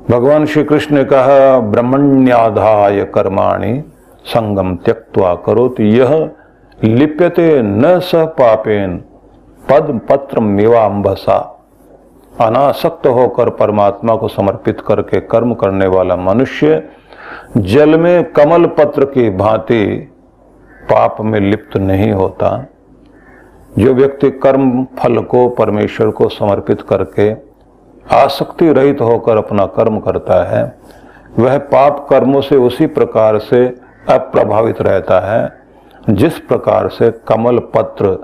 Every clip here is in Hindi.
भगवान श्री कृष्ण ने कहा, ब्रह्मण्याधाय कर्माणि संगम त्यक्त्वा करोति यह लिप्यते न स पापेन पद पत्रमिवाम्बसा। अनासक्त होकर परमात्मा को समर्पित करके कर्म करने वाला मनुष्य जल में कमल पत्र की भांति पाप में लिप्त नहीं होता। जो व्यक्ति कर्म फल को परमेश्वर को समर्पित करके आसक्ति रहित होकर अपना कर्म करता है, वह पाप कर्मों से उसी प्रकार से अप्रभावित रहता है जिस प्रकार से कमल पत्र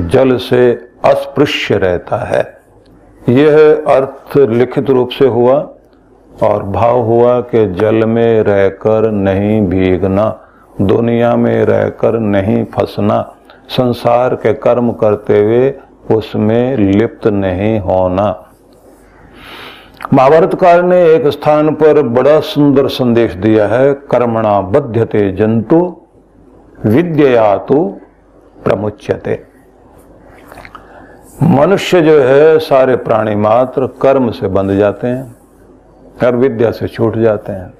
जल से अस्पृश्य रहता है। यह अर्थ लिखित रूप से हुआ और भाव हुआ कि जल में रहकर नहीं भीगना, दुनिया में रहकर नहीं फंसना, संसार के कर्म करते हुए उसमें लिप्त नहीं होना। महाभारतकार ने एक स्थान पर बड़ा सुंदर संदेश दिया है, कर्मणा बध्यते जंतु विद्यया तु प्रमुच्यते। मनुष्य जो है, सारे प्राणी मात्र कर्म से बंध जाते हैं और विद्या से छूट जाते हैं।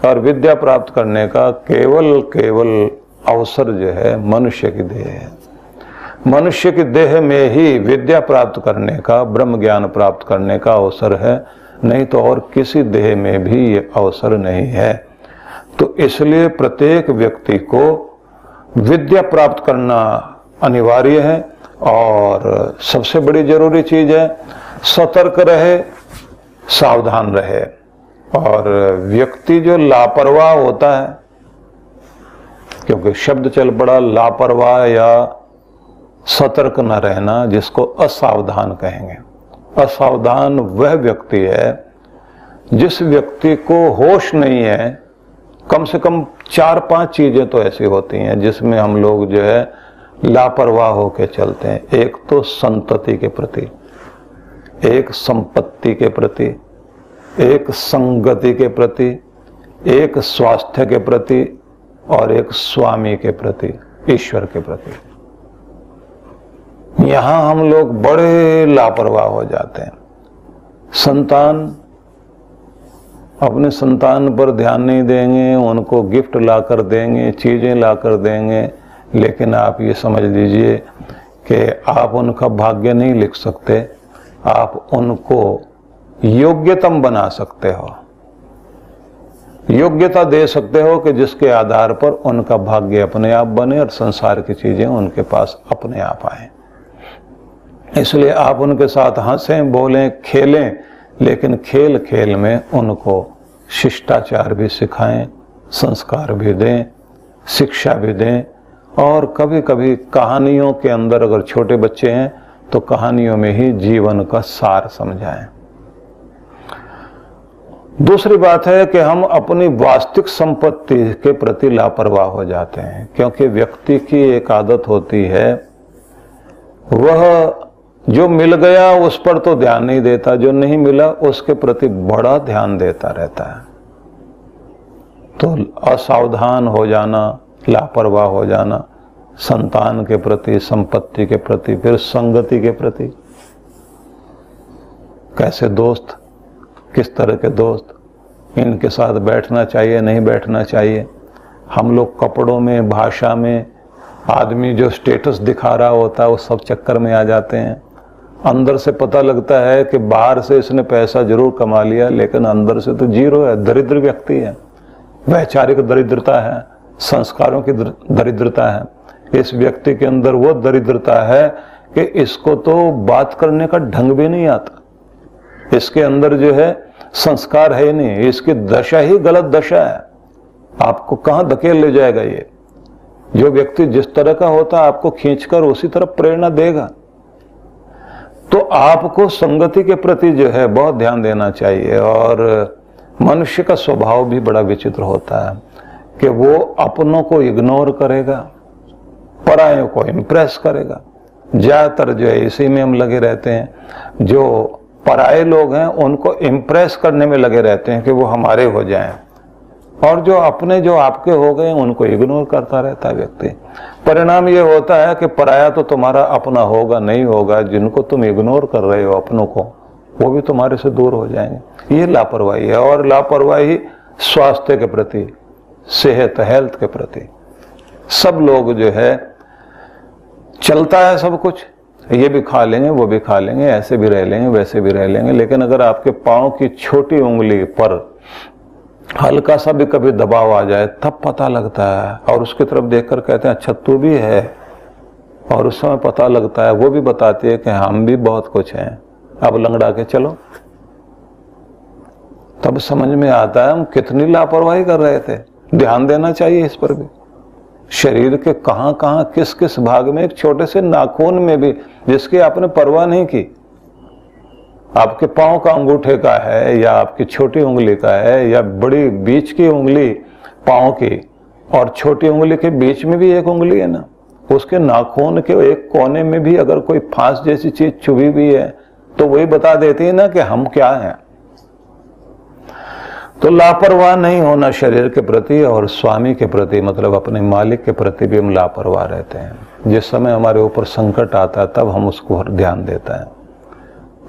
और विद्या प्राप्त करने का केवल अवसर जो है मनुष्य की देह है। मनुष्य की देह में ही विद्या प्राप्त करने का, ब्रह्म ज्ञान प्राप्त करने का अवसर है, नहीं तो और किसी देह में भी ये अवसर नहीं है। तो इसलिए प्रत्येक व्यक्ति को विद्या प्राप्त करना अनिवार्य है और सबसे बड़ी जरूरी चीज है सतर्क रहे, सावधान रहे। और व्यक्ति जो लापरवाह होता है, क्योंकि शब्द चल पड़ा लापरवाह या सतर्क न रहना, जिसको असावधान कहेंगे। असावधान वह व्यक्ति है जिस व्यक्ति को होश नहीं है। कम से कम 4-5 चीजें तो ऐसी होती हैं जिसमें हम लोग जो है लापरवाह होकर चलते हैं। एक तो संतति के प्रति, एक संपत्ति के प्रति, एक संगति के प्रति, एक स्वास्थ्य के प्रति और एक स्वामी के प्रति, ईश्वर के प्रति। यहां हम लोग बड़े लापरवाह हो जाते हैं। संतान, अपने संतान पर ध्यान नहीं देंगे, उनको गिफ्ट लाकर देंगे, चीजें लाकर देंगे, लेकिन आप ये समझ लीजिए कि आप उनका भाग्य नहीं लिख सकते, आप उनको योग्यतम बना सकते हो, योग्यता दे सकते हो कि जिसके आधार पर उनका भाग्य अपने आप बने और संसार की चीजें उनके पास अपने आप आए। इसलिए आप उनके साथ हंसें, बोलें, खेलें, लेकिन खेल खेल में उनको शिष्टाचार भी सिखाएं, संस्कार भी दें, शिक्षा भी दें। और कभी कभी कहानियों के अंदर, अगर छोटे बच्चे हैं तो कहानियों में ही जीवन का सार समझाएं। दूसरी बात है कि हम अपनी वास्तविक संपत्ति के प्रति लापरवाह हो जाते हैं, क्योंकि व्यक्ति की एक आदत होती है, वह जो मिल गया उस पर तो ध्यान नहीं देता, जो नहीं मिला उसके प्रति बड़ा ध्यान देता रहता है। तो असावधान हो जाना, लापरवाह हो जाना, संतान के प्रति, संपत्ति के प्रति, फिर संगति के प्रति। कैसे दोस्त, किस तरह के दोस्त, इनके साथ बैठना चाहिए, नहीं बैठना चाहिए। हम लोग कपड़ों में, भाषा में, आदमी जो स्टेटस दिखा रहा होता है वो सब चक्कर में आ जाते हैं। अंदर से पता लगता है कि बाहर से इसने पैसा जरूर कमा लिया, लेकिन अंदर से तो जीरो है, दरिद्र व्यक्ति है। वैचारिक दरिद्रता है, संस्कारों की दरिद्रता है। इस व्यक्ति के अंदर वो दरिद्रता है कि इसको तो बात करने का ढंग भी नहीं आता। इसके अंदर जो है संस्कार है नहीं, इसकी दशा ही गलत दशा है। आपको कहां धकेल ले जाएगा ये? जो व्यक्ति जिस तरह का होता है आपको खींचकर उसी तरफ प्रेरणा देगा। तो आपको संगति के प्रति जो है बहुत ध्यान देना चाहिए। और मनुष्य का स्वभाव भी बड़ा विचित्र होता है कि वो अपनों को इग्नोर करेगा, परायों को इम्प्रेस करेगा। ज्यादातर जो है इसी में हम लगे रहते हैं। जो पराये लोग हैं उनको इम्प्रेस करने में लगे रहते हैं कि वो हमारे हो जाएं, और जो अपने, जो आपके हो गए उनको इग्नोर करता रहता है व्यक्ति। परिणाम ये होता है कि पराया तो तुम्हारा अपना होगा नहीं होगा, जिनको तुम इग्नोर कर रहे हो अपनों को, वो भी तुम्हारे से दूर हो जाएंगे। ये लापरवाही है। और लापरवाही स्वास्थ्य के प्रति, सेहत, हेल्थ के प्रति। सब लोग जो है चलता है सब कुछ, ये भी खा लेंगे, वो भी खा लेंगे, ऐसे भी रह लेंगे, वैसे भी रह लेंगे, लेकिन अगर आपके पांव की छोटी उंगली पर हल्का सा भी कभी दबाव आ जाए तब पता लगता है, और उसकी तरफ देखकर कहते हैं अच्छा तू भी है, और उस समय पता लगता है। वो भी बताती है कि हम भी बहुत कुछ हैं, अब लंगड़ा के चलो। तब समझ में आता है हम कितनी लापरवाही कर रहे थे। ध्यान देना चाहिए इस पर भी। शरीर के कहां कहां किस किस भाग में, एक छोटे से नाखून में भी जिसकी आपने परवाह नहीं की, आपके पांव का अंगूठे का है या आपकी छोटी उंगली का है या बड़ी बीच की उंगली पांव की, और छोटी उंगली के बीच में भी एक उंगली है ना, उसके नाखून के एक कोने में भी अगर कोई फांस जैसी चीज चुभी हुई है तो वही बता देती है ना कि हम क्या हैं। तो लापरवाह नहीं होना शरीर के प्रति और स्वामी के प्रति, मतलब अपने मालिक के प्रति भी हम लापरवाह रहते हैं। जिस समय हमारे ऊपर संकट आता है तब हम उसको ध्यान देते हैं।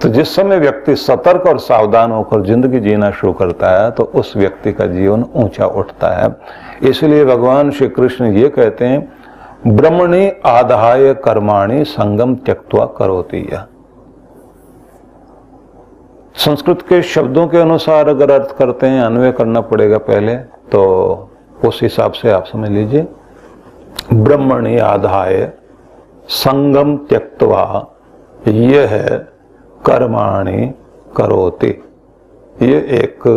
तो जिस समय व्यक्ति सतर्क और सावधान होकर जिंदगी जीना शुरू करता है तो उस व्यक्ति का जीवन ऊंचा उठता है। इसलिए भगवान श्री कृष्ण ये कहते हैं ब्रह्मणि आधाय कर्माणि संगम त्यक्त्वा करोति यः। संस्कृत के शब्दों के अनुसार अगर अर्थ करते हैं, अन्वय करना पड़ेगा पहले, तो उस हिसाब से आप समझ लीजिए ब्रह्मणि आधाय संगम त्यक्त्वा यह कर्माणि करोति। ये एक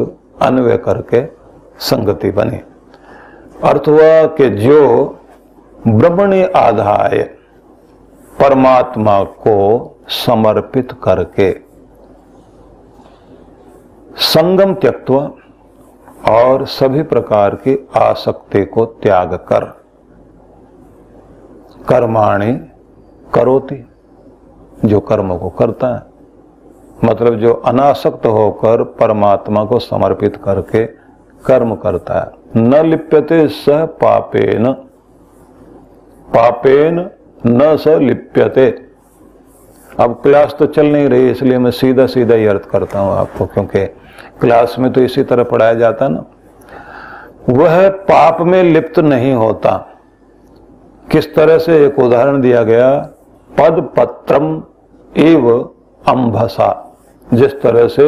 अन्वय करके संगति बनी। अर्थ हुआ कि जो ब्रह्मणि आधाय परमात्मा को समर्पित करके, संगम त्यक्त्वा और सभी प्रकार की आसक्ति को त्याग कर, कर्माणि करोति, जो कर्म को करता है, मतलब जो अनासक्त होकर परमात्मा को समर्पित करके कर्म करता है। न लिप्यते सह पापेन, पापेन न स लिप्यते। अब क्लास तो चल नहीं रही इसलिए मैं सीधा सीधा ही अर्थ करता हूं आपको, क्योंकि क्लास में तो इसी तरह पढ़ाया जाता ना। वह पाप में लिप्त नहीं होता। किस तरह से? एक उदाहरण दिया गया, पद पत्रम एव अंभसा। जिस तरह से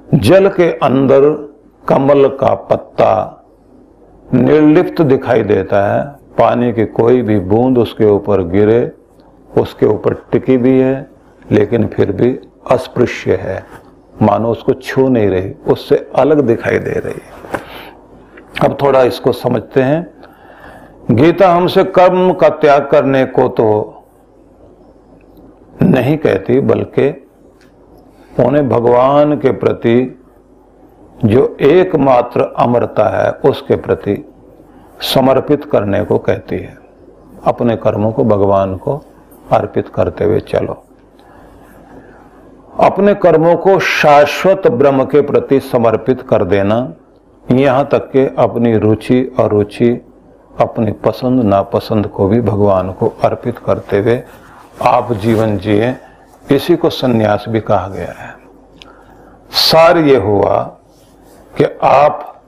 जल के अंदर कमल का पत्ता निर्लिप्त दिखाई देता है, पानी की कोई भी बूंद उसके ऊपर गिरे, उसके ऊपर टिकी भी है लेकिन फिर भी अस्पृश्य है, मानो उसको छू नहीं रही, उससे अलग दिखाई दे रही है। अब थोड़ा इसको समझते हैं। गीता हमसे कर्म का त्याग करने को तो नहीं कहती, बल्कि उन्हें भगवान के प्रति जो एकमात्र अमरता है उसके प्रति समर्पित करने को कहती है। अपने कर्मों को भगवान को अर्पित करते हुए चलो। अपने कर्मों को शाश्वत ब्रह्म के प्रति समर्पित कर देना, यहां तक कि अपनी रुचि अरुचि, अपनी पसंद नापसंद को भी भगवान को अर्पित करते हुए आप जीवन जिए, इसी को सन्यास भी कहा गया है। सार ये हुआ कि आप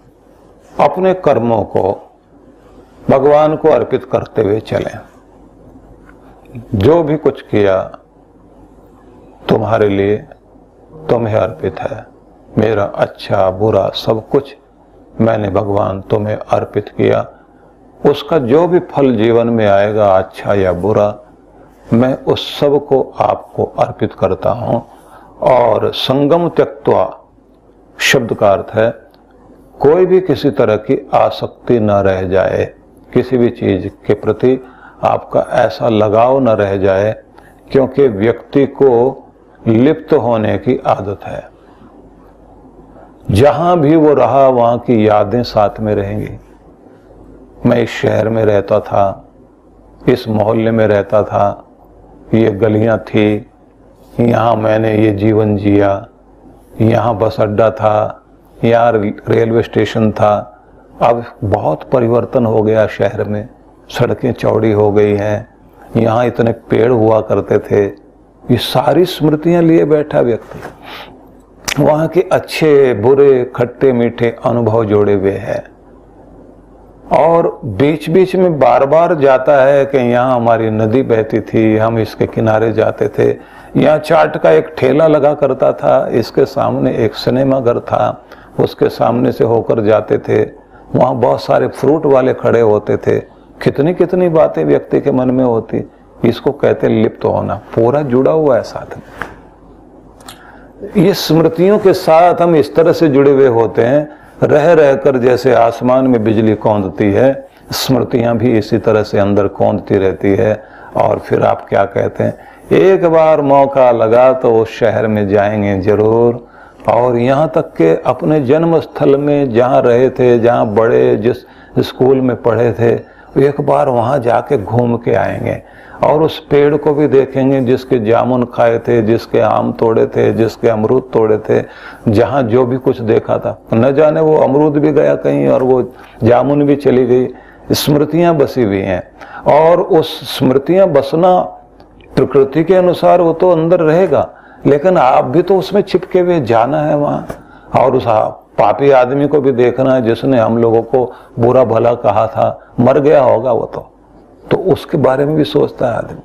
अपने कर्मों को भगवान को अर्पित करते हुए चलें। जो भी कुछ किया तुम्हारे लिए, तुम्हें अर्पित है। मेरा अच्छा बुरा सब कुछ मैंने भगवान तुम्हें अर्पित किया। उसका जो भी फल जीवन में आएगा, अच्छा या बुरा, मैं उस सब को आपको अर्पित करता हूं। और संगम त्यक्त्वा शब्द का अर्थ है कोई भी किसी तरह की आसक्ति न रह जाए, किसी भी चीज के प्रति आपका ऐसा लगाव न रह जाए, क्योंकि व्यक्ति को लिप्त होने की आदत है। जहां भी वो रहा वहां की यादें साथ में रहेंगी। मैं इस शहर में रहता था, इस मोहल्ले में रहता था, ये गलियां थी, यहाँ मैंने ये जीवन जिया, यहाँ बस अड्डा था, यहाँ रेलवे स्टेशन था। अब बहुत परिवर्तन हो गया शहर में, सड़कें चौड़ी हो गई हैं, यहाँ इतने पेड़ हुआ करते थे। ये सारी स्मृतियां लिए बैठा व्यक्ति। वहाँ के अच्छे बुरे खट्टे मीठे अनुभव जोड़े हुए हैं। और बीच बीच में बार बार जाता है कि यहाँ हमारी नदी बहती थी, हम इसके किनारे जाते थे, यहाँ चाट का एक ठेला लगा करता था, इसके सामने एक सिनेमा घर था, उसके सामने से होकर जाते थे, वहाँ बहुत सारे फ्रूट वाले खड़े होते थे। कितनी कितनी बातें व्यक्ति के मन में होती, इसको कहते लिप्त होना, पूरा जुड़ा हुआ है साथ में। ये स्मृतियों के साथ हम इस तरह से जुड़े हुए होते हैं, रह रहकर जैसे आसमान में बिजली कौंधती है, स्मृतियां भी इसी तरह से अंदर कौंधती रहती है। और फिर आप क्या कहते हैं, एक बार मौका लगा तो उस शहर में जाएंगे जरूर, और यहाँ तक के अपने जन्म स्थल में जहाँ रहे थे, जहाँ बड़े जिस स्कूल में पढ़े थे, एक बार वहाँ जाके घूम के आएंगे और उस पेड़ को भी देखेंगे जिसके जामुन खाए थे, जिसके आम तोड़े थे, जिसके अमरूद तोड़े थे, जहाँ जो भी कुछ देखा था। न जाने वो अमरूद भी गया कहीं और वो जामुन भी चली गई। स्मृतियां बसी हुई हैं, और उस स्मृतियां बसना प्रकृति के अनुसार वो तो अंदर रहेगा, लेकिन आप भी तो उसमें चिपके हुए जाना है वहाँ। और उस पापी आदमी को भी देखना है जिसने हम लोगों को बुरा भला कहा था, मर गया होगा वो तो उसके बारे में भी सोचता है आदमी।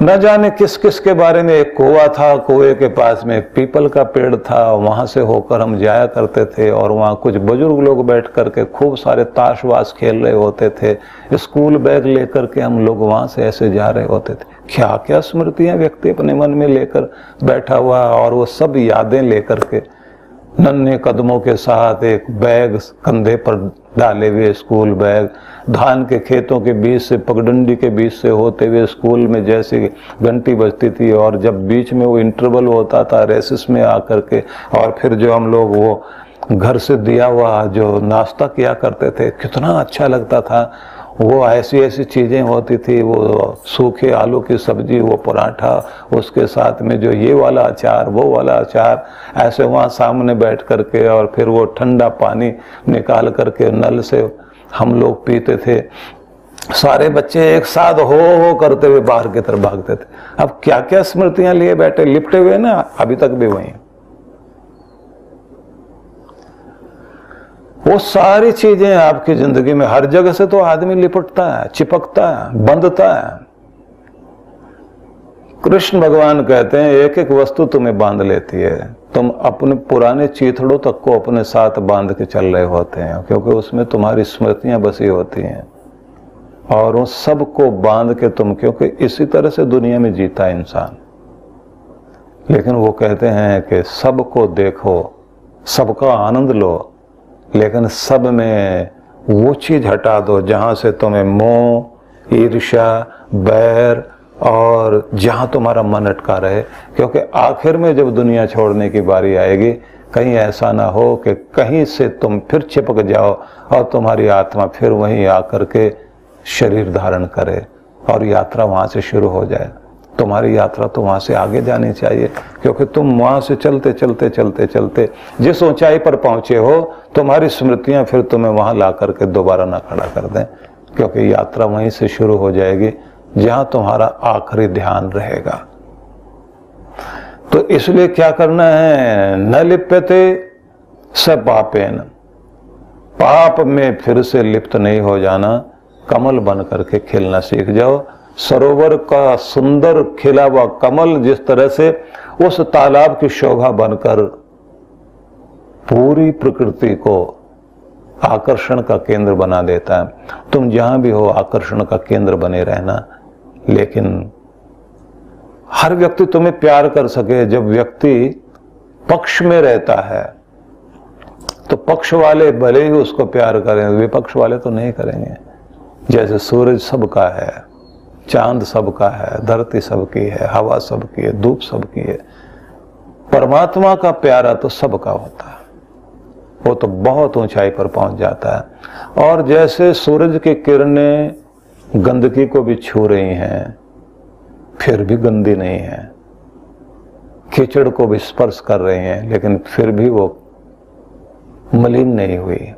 न जाने किस किस के बारे में। एक कुआं था, कुएं के पास में एक पीपल का पेड़ था, वहां से होकर हम जाया करते थे, और वहां कुछ बुजुर्ग लोग बैठ करके खूब सारे ताश वाश खेल रहे होते थे। स्कूल बैग लेकर के हम लोग वहां से ऐसे जा रहे होते थे। क्या क्या स्मृतियां व्यक्ति अपने मन में लेकर बैठा हुआ, और वो सब यादें लेकर के नन्हे कदमों के साथ एक बैग कंधे पर डाले हुए, स्कूल बैग, धान के खेतों के बीच से, पगडंडी के बीच से होते हुए स्कूल में जैसे घंटी बजती थी, और जब बीच में वो इंटरवल होता था रेसिस में आकर के, और फिर जो हम लोग वो घर से दिया हुआ जो नाश्ता किया करते थे, कितना अच्छा लगता था। वो ऐसी ऐसी चीज़ें होती थी, वो सूखे आलू की सब्जी, वो पराठा, उसके साथ में जो ये वाला अचार, वो वाला अचार, ऐसे वहाँ सामने बैठ करके, और फिर वो ठंडा पानी निकाल करके नल से हम लोग पीते थे। सारे बच्चे एक साथ हो करते हुए बाहर की तरफ भागते थे। अब क्या क्या स्मृतियां लिए बैठे, लिपटे हुए ना, अभी तक भी वही। वो सारी चीजें आपकी जिंदगी में हर जगह से तो आदमी लिपटता है, चिपकता है, बंधता है। कृष्ण भगवान कहते हैं एक एक वस्तु तुम्हें बांध लेती है, तुम अपने पुराने चीथड़ों तक को अपने साथ बांध के चल रहे होते हैं, क्योंकि उसमें तुम्हारी स्मृतियां बसी होती हैं, और उन सब को बांध के तुम, क्योंकि इसी तरह से दुनिया में जीता इंसान। लेकिन वो कहते हैं कि सबको देखो, सबका आनंद लो, लेकिन सब में वो चीज हटा दो जहां से तुम्हें मोह, ईर्ष्या, बैर, और जहां तुम्हारा मन अटका रहे। क्योंकि आखिर में जब दुनिया छोड़ने की बारी आएगी, कहीं ऐसा ना हो कि कहीं से तुम फिर चिपक जाओ और तुम्हारी आत्मा फिर वहीं आकर के शरीर धारण करे और यात्रा वहां से शुरू हो जाए। तुम्हारी यात्रा तो वहां से आगे जानी चाहिए, क्योंकि तुम वहां से चलते चलते चलते चलते जिस ऊंचाई पर पहुंचे हो, तुम्हारी स्मृतियां फिर तुम्हें वहां ला करके दोबारा ना खड़ा कर दें, क्योंकि यात्रा वहीं से शुरू हो जाएगी जहां तुम्हारा आखिरी ध्यान रहेगा। तो इसलिए क्या करना है, न लिप्यते स पापेन, पाप में फिर से लिप्त नहीं हो जाना, कमल बन करके खिलना सीख जाओ। सरोवर का सुंदर खिला हुआ कमल जिस तरह से उस तालाब की शोभा बनकर पूरी प्रकृति को आकर्षण का केंद्र बना देता है, तुम जहां भी हो आकर्षण का केंद्र बने रहना। लेकिन हर व्यक्ति तुम्हें प्यार कर सके। जब व्यक्ति पक्ष में रहता है तो पक्ष वाले भले ही उसको प्यार करें, विपक्ष वाले तो नहीं करेंगे। जैसे सूरज सबका है, चांद सबका है, धरती सबकी है, हवा सबकी है, धूप सबकी है, परमात्मा का प्यारा तो सबका होता है, वो तो बहुत ऊंचाई पर पहुंच जाता है। और जैसे सूरज की किरणें गंदगी को भी छू रही हैं, फिर भी गंदी नहीं है, कीचड़ को भी स्पर्श कर रही हैं, लेकिन फिर भी वो मलिन नहीं हुई।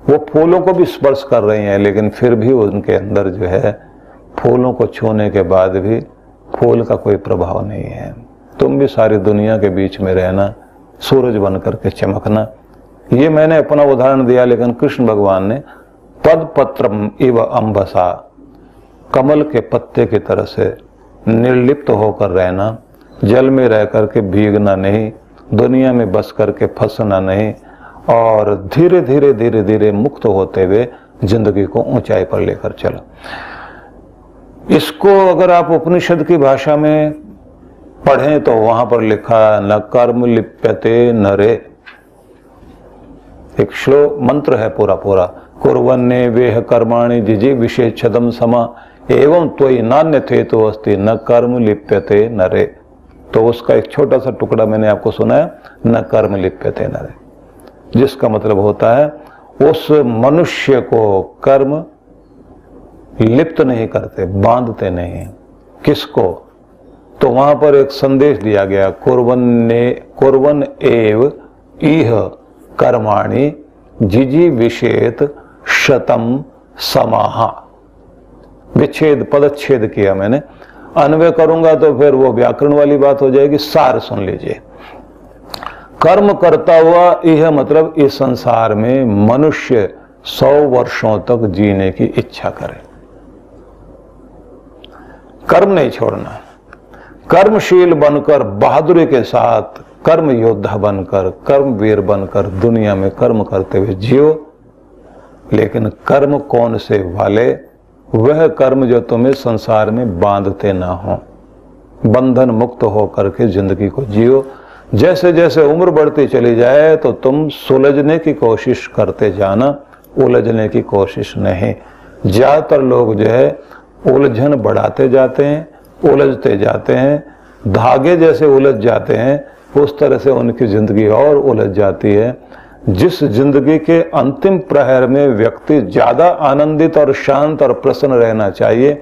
वो फूलों को भी स्पर्श कर रही हैं, लेकिन फिर भी उनके अंदर जो है, फूलों को छूने के बाद भी फूल का कोई प्रभाव नहीं है। तुम भी सारी दुनिया के बीच में रहना, सूरज बन करके चमकना। ये मैंने अपना उदाहरण दिया, लेकिन कृष्ण भगवान ने पद पत्रम इव अम्बसा, कमल के पत्ते की तरह से निर्लिप्त होकर रहना, जल में रह करके भीगना नहीं, दुनिया में बस करके फंसना नहीं, और धीरे धीरे धीरे धीरे मुक्त होते हुए जिंदगी को ऊंचाई पर लेकर चलो। इसको अगर आप उपनिषद की भाषा में पढ़ें तो वहां पर लिखा न कर्म लिप्यते नरे, एक श्लोक मंत्र है पूरा पूरा, कुर्वन्ने वेह कर्माणि जिजी विशेषदम समा एवं त्वयि नान्य थे तो अस्ति न कर्म लिप्यते नरे। तो उसका एक छोटा सा टुकड़ा मैंने आपको सुनाया, न कर्म लिप्यते नरे, जिसका मतलब होता है उस मनुष्य को कर्म लिप्त नहीं करते, बांधते नहीं। किसको? तो वहां पर एक संदेश दिया गया, कुर्वन एव इह कर्माणि जिजी विषेत शतम समाहा। विच्छेद पदच्छेद किया मैंने, अन्वय करूंगा तो फिर वो व्याकरण वाली बात हो जाएगी। सार सुन लीजिए, कर्म करता हुआ यह मतलब इस संसार में मनुष्य 100 वर्षों तक जीने की इच्छा करे, कर्म नहीं छोड़ना, कर्मशील बनकर बहादुरी के साथ कर्म योद्धा बनकर कर्मवीर बनकर दुनिया में कर्म करते हुए जियो। लेकिन कर्म कौन से वाले? वह कर्म जो तुम्हें संसार में बांधते ना हो, बंधन मुक्त होकर के जिंदगी को जियो। जैसे जैसे उम्र बढ़ती चली जाए तो तुम सुलझने की कोशिश करते जाना, उलझने की कोशिश नहीं। ज्यादातर लोग जो है उलझन बढ़ाते जाते हैं, उलझते जाते हैं, धागे जैसे उलझ जाते हैं, उस तरह से उनकी जिंदगी और उलझ जाती है। जिस जिंदगी के अंतिम प्रहर में व्यक्ति ज्यादा आनंदित और शांत और प्रसन्न रहना चाहिए,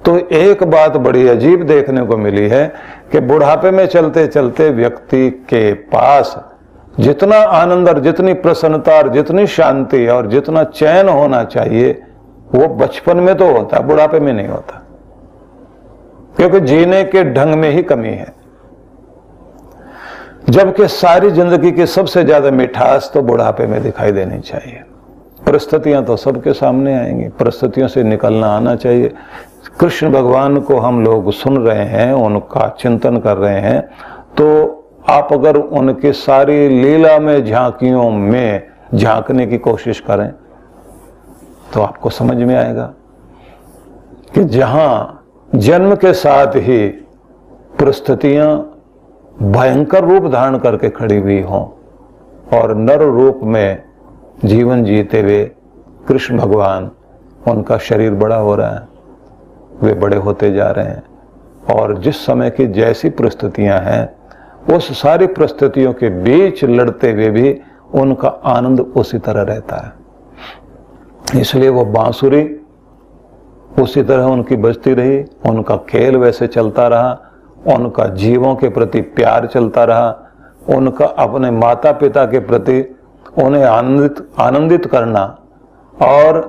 तो एक बात बड़ी अजीब देखने को मिली है कि बुढ़ापे में चलते चलते व्यक्ति के पास जितना आनंद और जितनी प्रसन्नता और जितनी शांति और जितना चैन होना चाहिए वो बचपन में तो होता है, बुढ़ापे में नहीं होता, क्योंकि जीने के ढंग में ही कमी है। जबकि सारी जिंदगी की सबसे ज्यादा मिठास तो बुढ़ापे में दिखाई देनी चाहिए। परिस्थितियां तो सबके सामने आएंगी, परिस्थितियों से निकलना आना चाहिए। कृष्ण भगवान को हम लोग सुन रहे हैं, उनका चिंतन कर रहे हैं, तो आप अगर उनकी सारी लीला में झांकियों में झांकने की कोशिश करें तो आपको समझ में आएगा कि जहां जन्म के साथ ही परिस्थितियां भयंकर रूप धारण करके खड़ी हुई हों और नर रूप में जीवन जीते हुए कृष्ण भगवान, उनका शरीर बड़ा हो रहा है, वे बड़े होते जा रहे हैं, और जिस समय की जैसी परिस्थितियां हैं उस सारी परिस्थितियों के बीच लड़ते हुए भी उनका आनंद उसी तरह रहता है। इसलिए वो बांसुरी उसी तरह उनकी बजती रही, उनका खेल वैसे चलता रहा, उनका जीवों के प्रति प्यार चलता रहा, उनका अपने माता पिता के प्रति उन्हें आनंदित करना और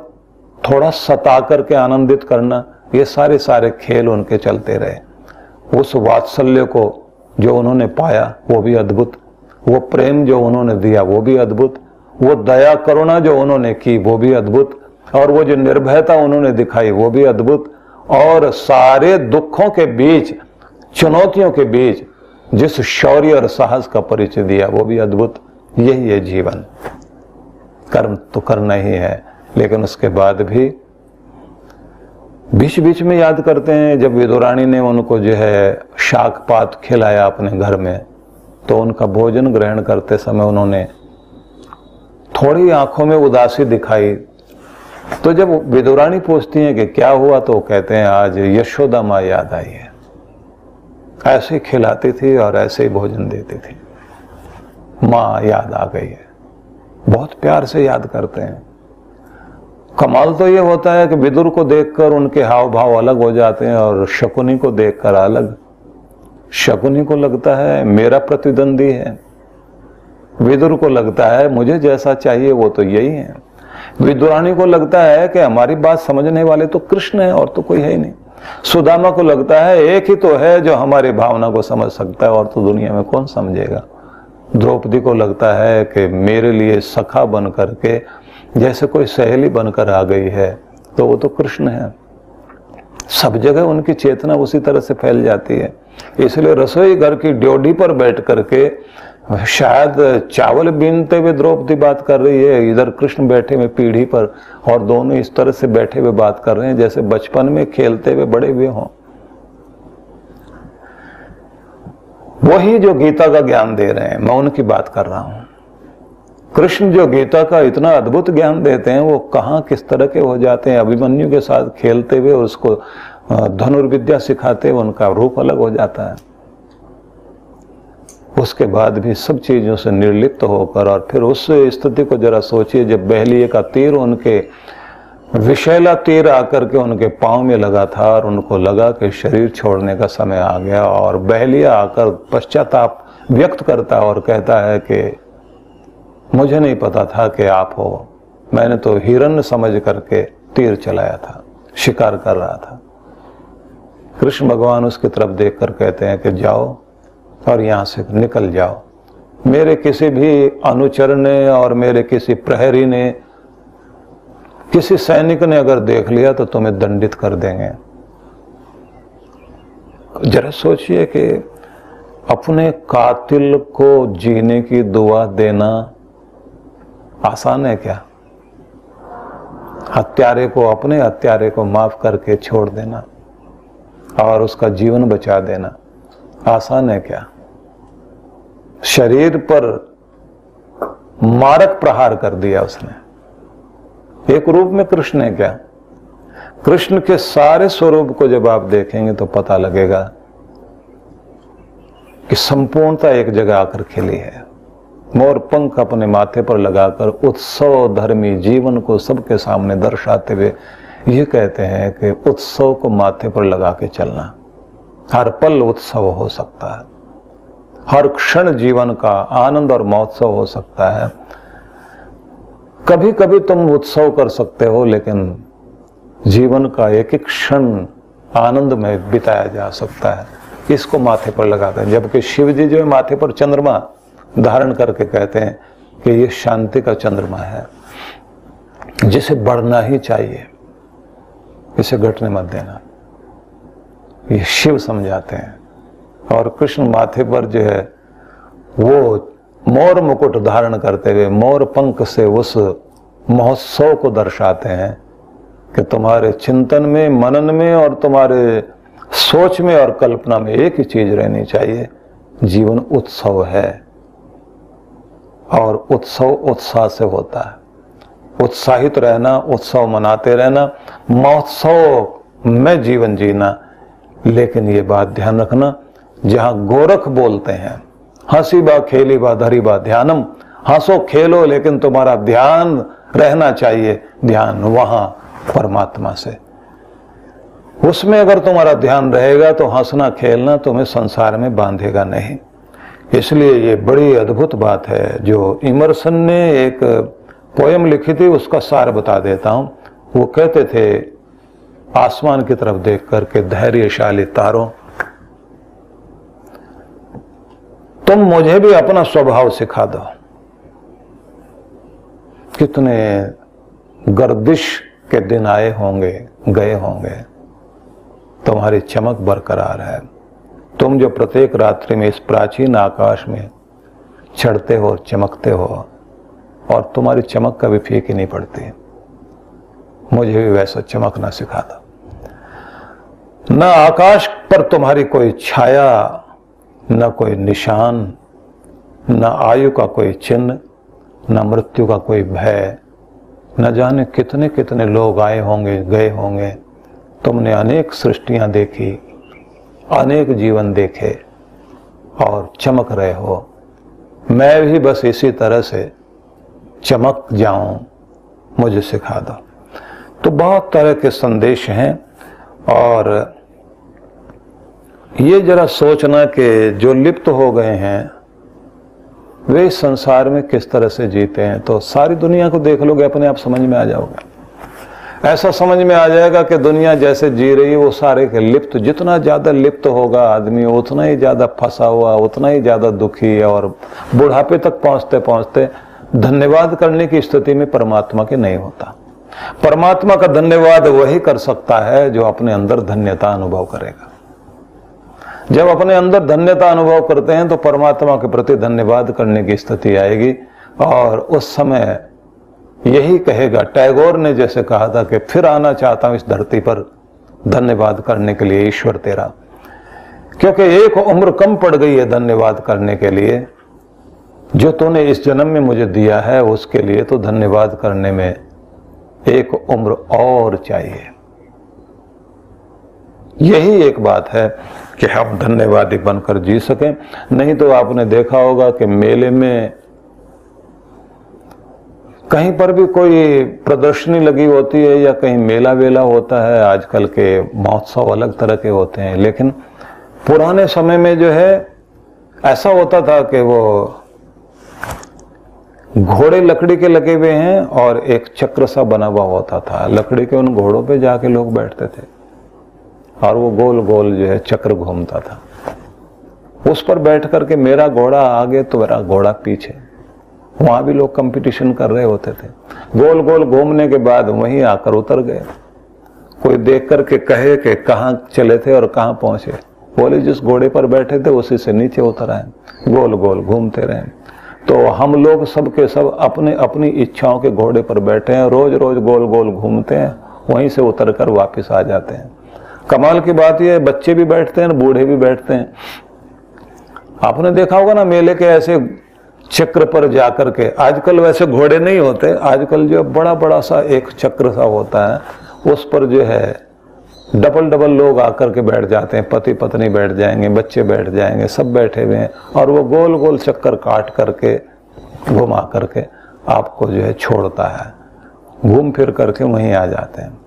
थोड़ा सता करके आनंदित करना, ये सारे खेल उनके चलते रहे। उस वात्सल्य को जो उन्होंने पाया वो भी अद्भुत, वो प्रेम जो उन्होंने दिया वो भी अद्भुत, वो दया करुणा जो उन्होंने की वो भी अद्भुत, और वो जो निर्भयता उन्होंने दिखाई वो भी अद्भुत, और सारे दुखों के बीच, चुनौतियों के बीच जिस शौर्य और साहस का परिचय दिया वो भी अद्भुत। यही है जीवन। कर्म तो करना ही है, लेकिन उसके बाद भी बीच बीच में याद करते हैं, जब विदुरानी ने उनको जो है शाक पात खिलाया अपने घर में, तो उनका भोजन ग्रहण करते समय उन्होंने थोड़ी आंखों में उदासी दिखाई। तो जब विदुरानी पूछती हैं कि क्या हुआ, तो कहते हैं आज यशोदा माँ याद आई है, ऐसे खिलाती थी और ऐसे ही भोजन देती थी, माँ याद आ गई है। बहुत प्यार से याद करते हैं। कमाल तो ये होता है कि विदुर को देखकर उनके हाव भाव अलग हो जाते हैं और शकुनी को देखकर अलग। शकुनी को लगता है मेरा प्रतिद्वंदी है, विदुर को लगता है मुझे जैसा चाहिए वो तो यही है, विदुरानी को लगता है कि हमारी बात समझने वाले तो कृष्ण है और तो कोई है ही नहीं। सुदामा को लगता है एक ही तो है जो हमारी भावना को समझ सकता है, और तो दुनिया में कौन समझेगा। द्रौपदी को लगता है कि मेरे लिए सखा बन करके जैसे कोई सहेली बनकर आ गई है, तो वो तो कृष्ण है। सब जगह उनकी चेतना उसी तरह से फैल जाती है। इसलिए रसोई घर की ड्योढ़ी पर बैठ करके शायद चावल बीनते हुए द्रौपदी बात कर रही है, इधर कृष्ण बैठे हुए पीढ़ी पर, और दोनों इस तरह से बैठे हुए बात कर रहे हैं जैसे बचपन में खेलते हुए बड़े हुए हों। वही जो गीता का ज्ञान दे रहे हैं, मैं उनकी बात कर रहा हूं। कृष्ण जो गीता का इतना अद्भुत ज्ञान देते हैं, वो कहां किस तरह के हो जाते हैं। अभिमन्यु के साथ खेलते हुए और उसको धनुर्विद्या सिखाते हुए उनका रूप अलग हो जाता है। उसके बाद भी सब चीजों से निर्लिप्त होकर, और फिर उस स्थिति को जरा सोचिए जब बहलिए का तीर, उनके विषैला तीर आकर के उनके पांव में लगा था और उनको लगा कि शरीर छोड़ने का समय आ गया, और बहलिया आकर पश्चाताप व्यक्त करता और कहता है कि मुझे नहीं पता था कि आप हो, मैंने तो हिरण्य समझ करके तीर चलाया था, शिकार कर रहा था। कृष्ण भगवान उसकी तरफ देखकर कहते हैं कि जाओ और यहां से निकल जाओ। मेरे किसी भी अनुचर ने और मेरे किसी प्रहरी ने, किसी सैनिक ने अगर देख लिया तो तुम्हें दंडित कर देंगे। जरा सोचिए कि अपने कातिल को जीने की दुआ देना आसान है क्या? हत्यारे को, अपने हत्यारे को माफ करके छोड़ देना और उसका जीवन बचा देना आसान है क्या? शरीर पर मारक प्रहार कर दिया उसने। एक रूप में कृष्ण है क्या? कृष्ण के सारे स्वरूप को जब आप देखेंगे तो पता लगेगा कि संपूर्णता एक जगह आकर खिली है। मोर पंख अपने माथे पर लगाकर उत्सव धर्मी जीवन को सबके सामने दर्शाते हुए ये कहते हैं कि उत्सव को माथे पर लगा के चलना। हर पल उत्सव हो सकता है, हर क्षण जीवन का आनंद और महोत्सव हो सकता है। कभी कभी तुम उत्सव कर सकते हो, लेकिन जीवन का एक एक क्षण आनंद में बिताया जा सकता है, इसको माथे पर लगाकर। जबकि शिव जी जो है माथे पर चंद्रमा धारण करके कहते हैं कि ये शांति का चंद्रमा है, जिसे बढ़ना ही चाहिए, इसे घटने मत देना, ये शिव समझाते हैं। और कृष्ण माथे पर जो है वो मोर मुकुट धारण करते हुए मोर पंख से उस महोत्सव को दर्शाते हैं कि तुम्हारे चिंतन में, मनन में और तुम्हारे सोच में और कल्पना में एक ही चीज रहनी चाहिए, जीवन उत्सव है। और उत्सव उत्साह से होता है। उत्साहित रहना, उत्सव मनाते रहना, महोत्सव में जीवन जीना। लेकिन ये बात ध्यान रखना, जहां गोरख बोलते हैं हंसी बा खेली बा धरी बा ध्यानम, हंसो खेलो लेकिन तुम्हारा ध्यान रहना चाहिए, ध्यान वहां परमात्मा से। उसमें अगर तुम्हारा ध्यान रहेगा तो हंसना खेलना तुम्हें संसार में बांधेगा नहीं। इसलिए ये बड़ी अद्भुत बात है जो इमर्सन ने एक पोयम लिखी थी, उसका सार बता देता हूं। वो कहते थे आसमान की तरफ देख करके, धैर्यशाली तारों, तुम मुझे भी अपना स्वभाव सिखा दो। कितने गर्दिश के दिन आए होंगे, गए होंगे, तुम्हारी चमक बरकरार है। तुम जो प्रत्येक रात्रि में इस प्राचीन आकाश में चढ़ते हो, चमकते हो, और तुम्हारी चमक कभी फीकी नहीं पड़ती। मुझे भी वैसा चमकना सिखा दो। न आकाश पर तुम्हारी कोई छाया, न कोई निशान, न आयु का कोई चिन्ह, न मृत्यु का कोई भय। न जाने कितने कितने लोग आए होंगे, गए होंगे। तुमने अनेक सृष्टियां देखी, अनेक जीवन देखे और चमक रहे हो। मैं भी बस इसी तरह से चमक जाऊं, मुझे सिखा दो। तो बहुत तरह के संदेश हैं। और ये जरा सोचना कि जो लिप्त हो गए हैं वे इस संसार में किस तरह से जीते हैं, तो सारी दुनिया को देख लोगे, अपने आप समझ में आ जाओगे। ऐसा समझ में आ जाएगा कि दुनिया जैसे जी रही है वो सारे के लिप्त, जितना ज्यादा लिप्त होगा आदमी उतना ही ज्यादा फंसा हुआ, उतना ही ज्यादा दुखी, और बुढ़ापे तक पहुंचते पहुंचते धन्यवाद करने की स्थिति में परमात्मा के नहीं होता। परमात्मा का धन्यवाद वही कर सकता है जो अपने अंदर धन्यता अनुभव करेगा। जब अपने अंदर धन्यता अनुभव करते हैं तो परमात्मा के प्रति धन्यवाद करने की स्थिति आएगी, और उस समय यही कहेगा, टैगोर ने जैसे कहा था कि फिर आना चाहता हूं इस धरती पर धन्यवाद करने के लिए ईश्वर तेरा, क्योंकि एक उम्र कम पड़ गई है धन्यवाद करने के लिए। जो तूने इस जन्म में मुझे दिया है उसके लिए तो धन्यवाद करने में एक उम्र और चाहिए। यही एक बात है कि हम धन्यवादी बनकर जी सकें। नहीं तो आपने देखा होगा कि मेले में कहीं पर भी कोई प्रदर्शनी लगी होती है या कहीं मेला वेला होता है, आजकल के महोत्सव अलग तरह के होते हैं, लेकिन पुराने समय में जो है ऐसा होता था कि वो घोड़े लकड़ी के लगे हुए हैं और एक चक्र सा बना हुआ होता था, लकड़ी के उन घोड़ों पे जाके लोग बैठते थे और वो गोल गोल जो है चक्र घूमता था। उस पर बैठ करके मेरा घोड़ा आगे तो मेरा घोड़ा पीछे, वहां भी लोग कंपटीशन कर रहे होते थे। गोल गोल घूमने के बाद वहीं आकर उतर गए। कोई देख करके कहे कि कहाँ चले थे और कहाँ पहुंचे, बोले जिस घोड़े पर बैठे थे उसी से नीचे उतर आए, गोल गोल घूमते रहे। तो हम लोग सब के सब अपने अपनी इच्छाओं के घोड़े पर बैठे हैं, रोज रोज गोल गोल घूमते हैं, वहीं से उतर कर वापिस आ जाते हैं। कमाल की बात यह है, बच्चे भी बैठते हैं, बूढ़े भी बैठते हैं। आपने देखा होगा ना मेले के ऐसे चक्र पर जाकर के, आजकल वैसे घोड़े नहीं होते, आजकल जो बड़ा बड़ा सा एक चक्र सा होता है, उस पर जो है डबल डबल लोग आकर के बैठ जाते हैं, पति पत्नी बैठ जाएंगे, बच्चे बैठ जाएंगे, सब बैठे हुए हैं, और वो गोल गोल चक्कर काट करके घुमा करके आपको जो है छोड़ता है, घूम फिर करके वहीं आ जाते हैं।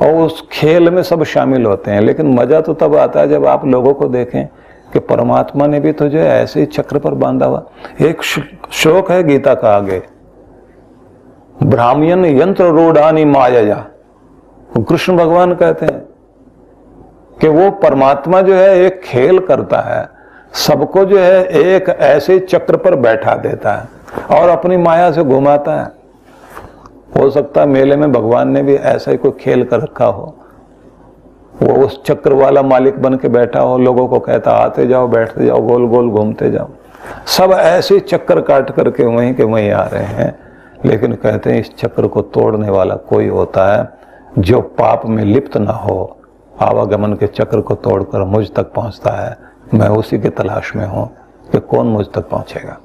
और उस खेल में सब शामिल होते हैं। लेकिन मजा तो तब आता है जब आप लोगों को देखें कि परमात्मा ने भी तो जो है ऐसे ही चक्र पर बांधा हुआ। एक श्लोक है गीता का आगे, ब्राह्मण यंत्र रूढ़ानी माया, कृष्ण भगवान कहते हैं कि वो परमात्मा जो है एक खेल करता है, सबको जो है एक ऐसे चक्र पर बैठा देता है और अपनी माया से घुमाता है। हो सकता है मेले में भगवान ने भी ऐसा ही कोई खेल कर रखा हो, वो उस चक्र वाला मालिक बन के बैठा हो, लोगों को कहता आते जाओ बैठते जाओ गोल गोल घूमते जाओ। सब ऐसे चक्कर काट करके वहीं के वहीं आ रहे हैं। लेकिन कहते हैं इस चक्र को तोड़ने वाला कोई होता है जो पाप में लिप्त ना हो, आवागमन के चक्र को तोड़कर मुझ तक पहुंचता है। मैं उसी के तलाश में हूं कि कौन मुझ तक पहुंचेगा।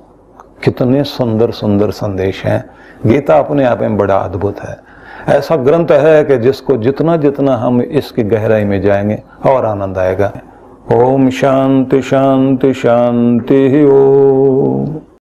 कितने सुंदर सुंदर संदेश हैं। गीता अपने आप में बड़ा अद्भुत है। ऐसा ग्रंथ है कि जिसको जितना जितना हम इसकी गहराई में जाएंगे और आनंद आएगा। ओम शांति शांति शांति ओम।